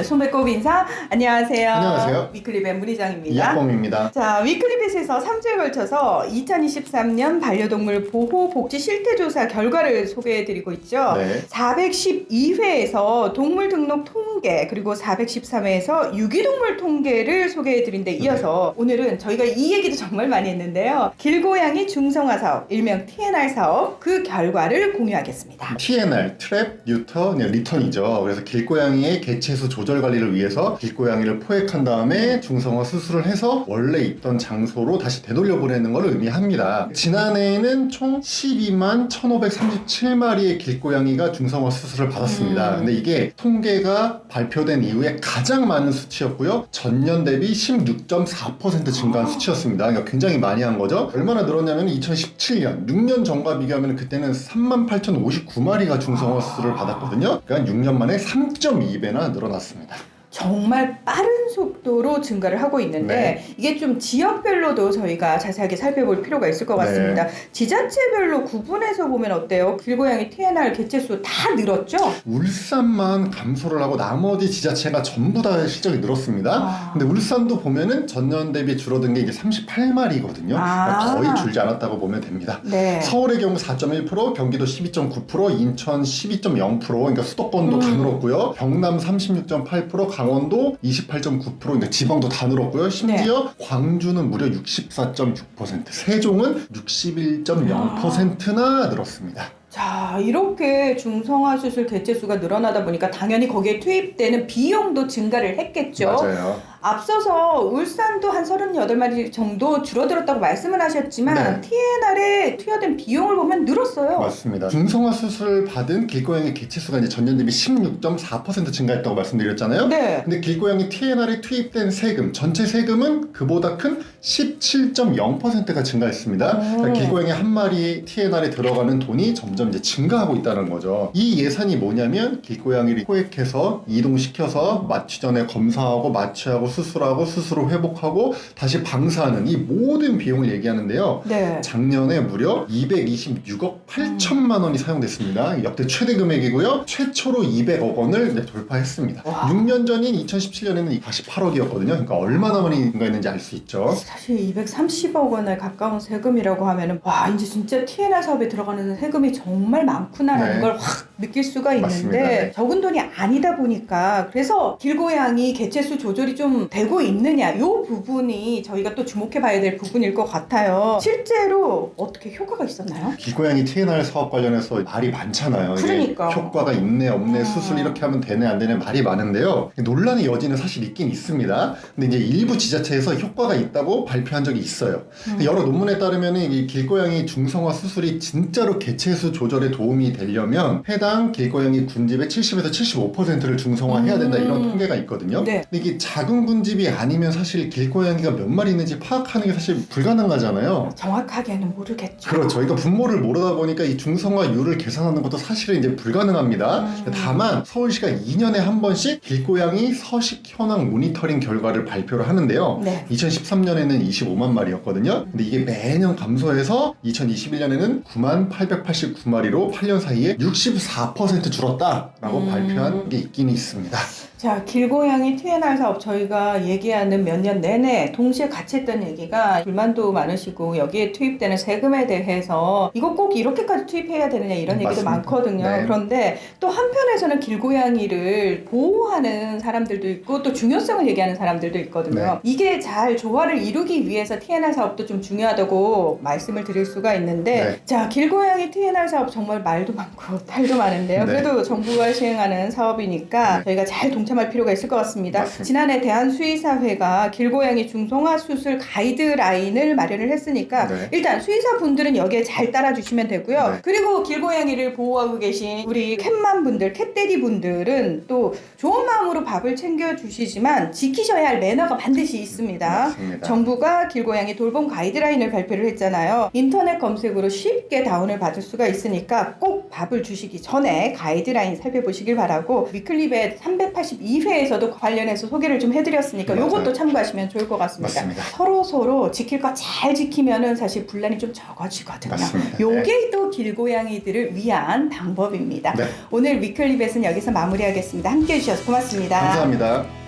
손배꼽 인사. 안녕하세요. 안녕하세요. 위클리벳 문희정입니다. 이학범입니다. 자, 위클리벳에서 3주에 걸쳐서 2023년 반려동물 보호 복지 실태조사 결과를 소개해드리고 있죠. 네. 412회에서 동물 등록 통계 그리고 413회에서 유기동물 통계를 소개해드린 데 이어서 오늘은 저희가 이 얘기도 정말 많이 했는데요. 길고양이 중성화 사업, 일명 TNR 사업 그 결과를 공유하겠습니다. TNR, 트랩, 뉴터, 리턴이죠. 그래서 길고양이의 개체수 조절 관리를 위해서 길고양이를 포획한 다음에 중성화 수술을 해서 원래 있던 장소로 다시 되돌려 보내는 걸 의미합니다. 지난해에는 총 12만 1,537마리의 길고양이가 중성화 수술을 받았습니다. 근데 이게 통계가 발표된 이후에 가장 많은 수치였고요. 전년 대비 16.4% 증가한 수치였습니다. 그러니까 굉장히 많이 한 거죠. 얼마나 늘었냐면 2017년, 6년 전과 비교하면 그때는 38,059마리가 중성화 수술을 받았거든요. 그러니까 6년 만에 3.2배나 늘어났습니다. 정말 빠른 속도로 증가를 하고 있는데 네. 이게 좀 지역별로도 저희가 자세하게 살펴볼 필요가 있을 것 같습니다. 지자체별로 구분해서 보면 어때요? 길고양이 TNR 개체수 다 늘었죠? 울산만 감소를 하고 나머지 지자체가 전부 다 실적이 늘었습니다. 근데 울산도 보면은 전년 대비 줄어든 게 이게 38마리거든요. 그러니까 거의 줄지 않았다고 보면 됩니다. 네. 서울의 경우 4.1%, 경기도 12.9%, 인천 12.0%, 그러니까 수도권도 다 늘었고요. 경남 36.8%, 강원도 28.9%, 그러니까 지방도 다 늘었고요. 심지어 광주는 무려 64.6%, 세종은 61.0%나 늘었습니다. 자, 이렇게 중성화 수술 개체수가 늘어나다 보니까 당연히 거기에 투입되는 비용도 증가를 했겠죠. 맞아요. 앞서서 울산도 한 38마리 정도 줄어들었다고 말씀을 하셨지만 네. TNR에 투여된 비용을 보면 늘었어요. 맞습니다. 중성화 수술을 받은 길고양이 개체수가 이제 전년 대비 16.4% 증가했다고 말씀드렸잖아요. 네. 근데 길고양이 TNR에 투입된 세금, 전체 세금은 그보다 큰 17.0%가 증가했습니다. 그러니까 길고양이 한 마리 TNR에 들어가는 돈이 점점 이제 증가하고 있다는 거죠. 이 예산이 뭐냐면 길고양이를 포획해서 이동시켜서 마취 전에 검사하고 마취하고 수술하고 수술 후 회복하고 다시 방사하는 이 모든 비용을 얘기하는데요. 네. 작년에 무려 226억 8천만 원이 사용됐습니다. 역대 최대 금액이고요. 최초로 200억 원을 이제 돌파했습니다. 와. 6년 전인 2017년에는 48억이었거든요. 그러니까 얼마나 많이 증가했는지 알 수 있죠. 사실 230억 원에 가까운 세금이라고 하면은 와, 이제 진짜 TNR 사업에 들어가는 세금이 정말 많구나라는 네. 걸 확 느낄 수가 있는데 맞습니다. 네. 적은 돈이 아니다 보니까 그래서 길고양이 개체수 조절이 좀 되고 있느냐 요 부분이 저희가 또 주목해 봐야 될 부분일 것 같아요. 실제로 어떻게 효과가 있었나요? 길고양이 TNR 사업 관련해서 말이 많잖아요. 그러니까. 이게 효과가 있네 없네 수술 이렇게 하면 되네 안 되네 말이 많은데요. 논란의 여지는 사실 있긴 있습니다. 근데 이제 일부 지자체에서 효과가 있다고 발표한 적이 있어요. 여러 논문에 따르면 이 길고양이 중성화 수술이 진짜로 개체수 조절에 도움이 되려면 해당 길고양이 군집의 70에서 75%를 중성화해야 된다 이런 통계가 있거든요. 네. 근데 이게 작은 군집이 아니면 사실 길고양이가 몇 마리 있는지 파악하는 게 사실 불가능하잖아요. 정확하게는 모르겠죠. 그렇죠. 그러니까 분모를 모르다 보니까 이 중성화율을 계산하는 것도 사실은 이제 불가능합니다. 다만 서울시가 2년에 한 번씩 길고양이 서식 현황 모니터링 결과를 발표를 하는데요. 네. 2013년에는 25만 마리였거든요. 근데 이게 매년 감소해서 2021년에는 9만 889마리로 8년 사이에 64% 줄었다라고 발표한 게 있긴 있습니다. 자, 길고양이 TNR 사업 저희가 얘기하는 몇 년 내내 동시에 같이 했던 얘기가 불만도 많으시고 여기에 투입되는 세금에 대해서 이거 꼭 이렇게까지 투입해야 되느냐 이런 얘기도 맞습니다. 많거든요. 네. 그런데 또 한편에서는 길고양이를 보호하는 사람들도 있고 또 중요성을 얘기하는 사람들도 있거든요. 네. 이게 잘 조화를 이루기 위해서 TNR 사업도 좀 중요하다고 말씀을 드릴 수가 있는데 네. 자, 길고양이 TNR 사업 정말 말도 많고 탈도 많은데요. 네. 그래도 정부가 시행하는 사업이니까 네. 저희가 잘 동참할 필요가 있을 것 같습니다. 맞습니다. 지난해 대한수의사회가 길고양이 중성화 수술 가이드라인을 마련을 했으니까 네. 일단 수의사분들은 여기에 잘 따라주시면 되고요. 네. 그리고 길고양이를 보호하고 계신 우리 캣맘분들, 캣데디분들은 또 좋은 마음으로 밥을 챙겨주시지만 지키셔야 할 매너가 반드시 있습니다. 맞습니다. 정부가 길고양이 돌봄 가이드라인을 발표를 했잖아요. 인터넷 검색으로 쉽게 다운을 받을 수가 있으니까 꼭 밥을 주시기 전에 가이드라인 살펴보시길 바라고 위클립의 382회에서도 관련해서 소개를 좀 해드렸으니까 맞아요. 요것도 참고하시면 좋을 것 같습니다. 맞습니다. 서로 지킬 거 잘 지키면은 사실 분란이 좀 적어지거든요. 맞습니다. 요게 또 길고양이들을 위한 방법입니다. 네. 오늘 위클립에서는 여기서 마무리하겠습니다. 함께해 주셔서 고맙습니다. 감사합니다.